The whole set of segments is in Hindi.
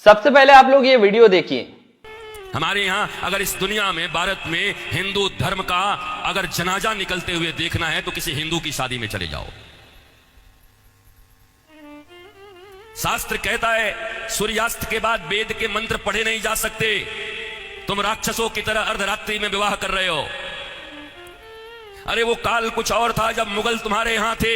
सबसे पहले आप लोग ये वीडियो देखिए। हमारे यहां अगर इस दुनिया में भारत में हिंदू धर्म का अगर जनाजा निकलते हुए देखना है तो किसी हिंदू की शादी में चले जाओ। शास्त्र कहता है सूर्यास्त के बाद वेद के मंत्र पढ़े नहीं जा सकते। तुम राक्षसों की तरह अर्धरात्रि में विवाह कर रहे हो। अरे वो काल कुछ और था जब मुगल तुम्हारे यहां थे।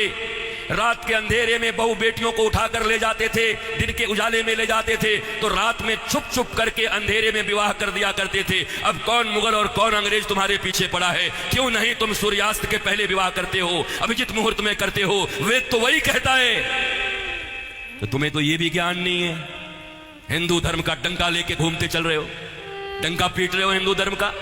रात के अंधेरे में बहू बेटियों को उठाकर ले जाते थे, दिन के उजाले में ले जाते थे, तो रात में छुप छुप करके अंधेरे में विवाह कर दिया करते थे। अब कौन मुगल और कौन अंग्रेज तुम्हारे पीछे पड़ा है? क्यों नहीं तुम सूर्यास्त के पहले विवाह करते हो, अभिजित मुहूर्त में करते हो? वेद तो वही कहता है। तो तुम्हें तो ये भी ज्ञान नहीं है। हिंदू धर्म का डंका लेके घूमते चल रहे हो, डंका पीट रहे हो हिंदू धर्म का।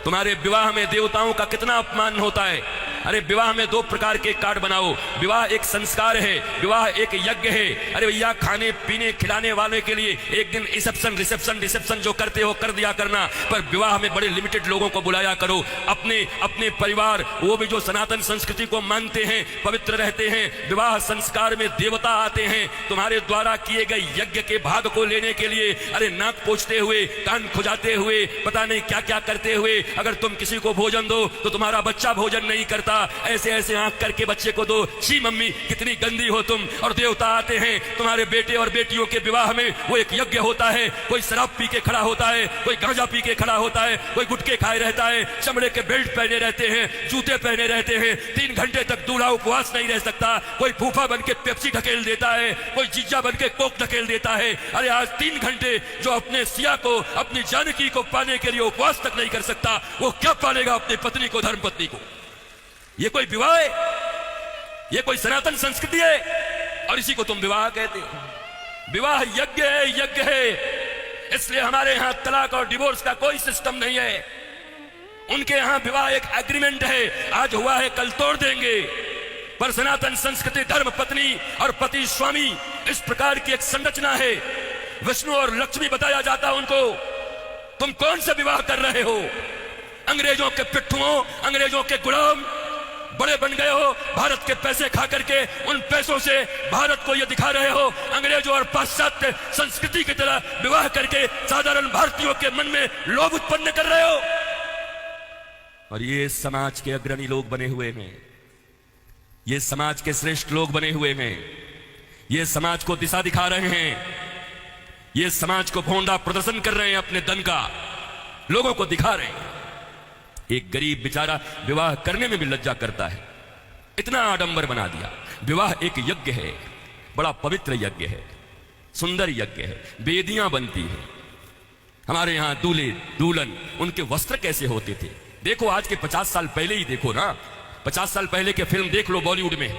तुम्हारे विवाह में देवताओं का कितना अपमान होता है। अरे विवाह में दो प्रकार के कार्ड बनाओ। विवाह एक संस्कार है, विवाह एक यज्ञ है। अरे भैया खाने पीने खिलाने वाले के लिए एक दिन रिसेप्शन जो करते हो कर दिया करना, पर विवाह में बड़े लिमिटेड लोगों को बुलाया करो। अपने अपने परिवार, वो भी जो सनातन संस्कृति को मानते हैं, पवित्र रहते हैं। विवाह संस्कार में देवता आते हैं तुम्हारे द्वारा किए गए यज्ञ के भाग को लेने के लिए। अरे नाक पोंछते हुए, कान खुजाते हुए, पता नहीं क्या क्या करते हुए अगर तुम किसी को भोजन दो तो तुम्हारा बच्चा भोजन नहीं करता। ऐसे ऐसे आंख करके बच्चे को दो, छी मम्मी कितनी गंदी हो तुम। और देवता आते हैं तुम्हारे बेटे और बेटियों के विवाह में। वो एक यज्ञ होता है। कोई शराब पी के खड़ा होता है, कोई गांजा पी के खड़ा होता है, कोई गुटके खाए रहता है, चमड़े के बेल्ट पहने रहते हैं, जूते पहने रहते हैं। 3 घंटे तक दूल्हा उपवास नहीं रह सकता। कोई फूफा बन के पेप्सी ढकेल देता है, कोई जीजा बन के कोक ढकेल देता है। अरे आज 3 घंटे जो अपने सिया को, अपनी जानकी को पाने के लिए उपवास तक नहीं कर सकता, वो क्या पालेगा अपनी पत्नी को, धर्म पत्नी को? ये कोई विवाह है? ये कोई सनातन संस्कृति है? और इसी को तुम विवाह कहते हो। विवाह यज्ञ है, यज्ञ है। इसलिए हमारे यहां तलाक और डिवोर्स का कोई सिस्टम नहीं है। उनके यहां विवाह एक एग्रीमेंट है, आज हुआ है कल तोड़ देंगे। पर सनातन संस्कृति धर्म पत्नी और पति स्वामी इस प्रकार की एक संरचना है। विष्णु और लक्ष्मी बताया जाता उनको। तुम कौन सा विवाह कर रहे हो? अंग्रेजों के पिट्ठुओं, अंग्रेजों के गुलाम बड़े बन गए हो। भारत के पैसे खा करके उन पैसों से भारत को यह दिखा रहे हो अंग्रेजों और पाश्चात्य संस्कृति की तरह विवाह करके साधारण भारतीयों के मन में लोभ उत्पन्न कर रहे हो। और ये समाज के अग्रणी लोग बने हुए हैं, ये समाज के श्रेष्ठ लोग बने हुए हैं, ये समाज को दिशा दिखा रहे हैं, ये समाज को भोंडा प्रदर्शन कर रहे हैं, अपने धन का लोगों को दिखा रहे हैं। एक गरीब बेचारा विवाह करने में भी लज्जा करता है, इतना आडंबर बना दिया। विवाह एक यज्ञ है, बड़ा पवित्र यज्ञ है, सुंदर यज्ञ है, वेदियां बनती हैं। हमारे यहां दूल्हे दुल्हन उनके वस्त्र कैसे होते थे देखो। आज के 50 साल पहले ही देखो ना, 50 साल पहले के फिल्म देख लो बॉलीवुड में,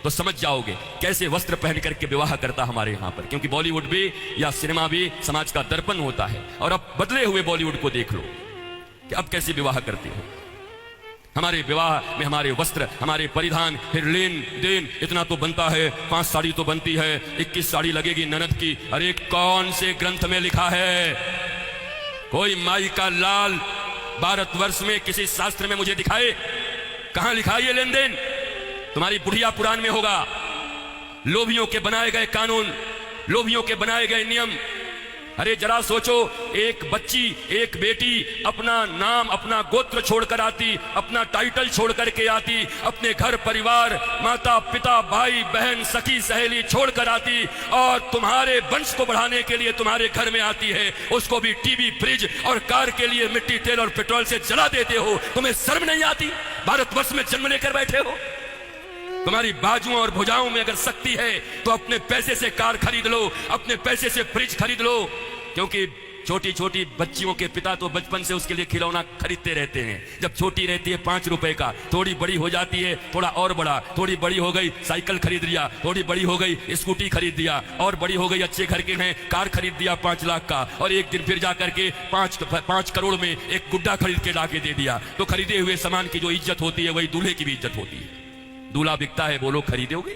तो समझ जाओगे कैसे वस्त्र पहन करके विवाह करता हमारे यहां पर। क्योंकि बॉलीवुड भी या सिनेमा भी समाज का दर्पण होता है। और अब बदले हुए बॉलीवुड को देख लो कि अब कैसे विवाह करते हो। हमारे विवाह में हमारे वस्त्र, हमारे परिधान, फिर लेन देन इतना तो बनता है। 5 साड़ी तो बनती है, 21 साड़ी लगेगी ननद की। अरे कौन से ग्रंथ में लिखा है? कोई माई का लाल भारतवर्ष में किसी शास्त्र में मुझे दिखाए? कहां लिखा है ये लेन देन? तुम्हारी बुढ़िया पुराण में होगा। लोभियों के बनाए गए कानून, लोभियों के बनाए गए नियम। अरे जरा सोचो, एक बच्ची, एक बेटी अपना नाम, अपना गोत्र छोड़कर आती, अपना टाइटल छोड़ करके आती, अपने घर परिवार, माता पिता भाई बहन सखी सहेली छोड़कर आती, और तुम्हारे वंश को बढ़ाने के लिए तुम्हारे घर में आती है। उसको भी टीवी, फ्रिज और कार के लिए मिट्टी, तेल और पेट्रोल से जला देते हो। तुम्हें शर्म नहीं आती? भारतवर्ष में जन्म लेकर बैठे हो। तुम्हारी बाजुओं और भुजाओं में अगर शक्ति है तो अपने पैसे से कार खरीद लो, अपने पैसे से फ्रिज खरीद लो। क्योंकि छोटी छोटी बच्चियों के पिता तो बचपन से उसके लिए खिलौना खरीदते रहते हैं। जब छोटी रहती है 5 रुपए का, थोड़ी बड़ी हो जाती है थोड़ा और बड़ा, थोड़ी बड़ी हो गई साइकिल खरीद लिया, थोड़ी बड़ी हो गई स्कूटी खरीद दिया, और बड़ी हो गई अच्छे घर के हैं कार खरीद दिया 5 लाख का। और एक दिन फिर जाकर के 5 करोड़ में एक गुड्डा खरीद के लाके दे दिया। तो खरीदे हुए सामान की जो इज्जत होती है वही दूल्हे की भी इज्जत होती है। दूल्हा बिकता है, वो लोग खरीदोगे?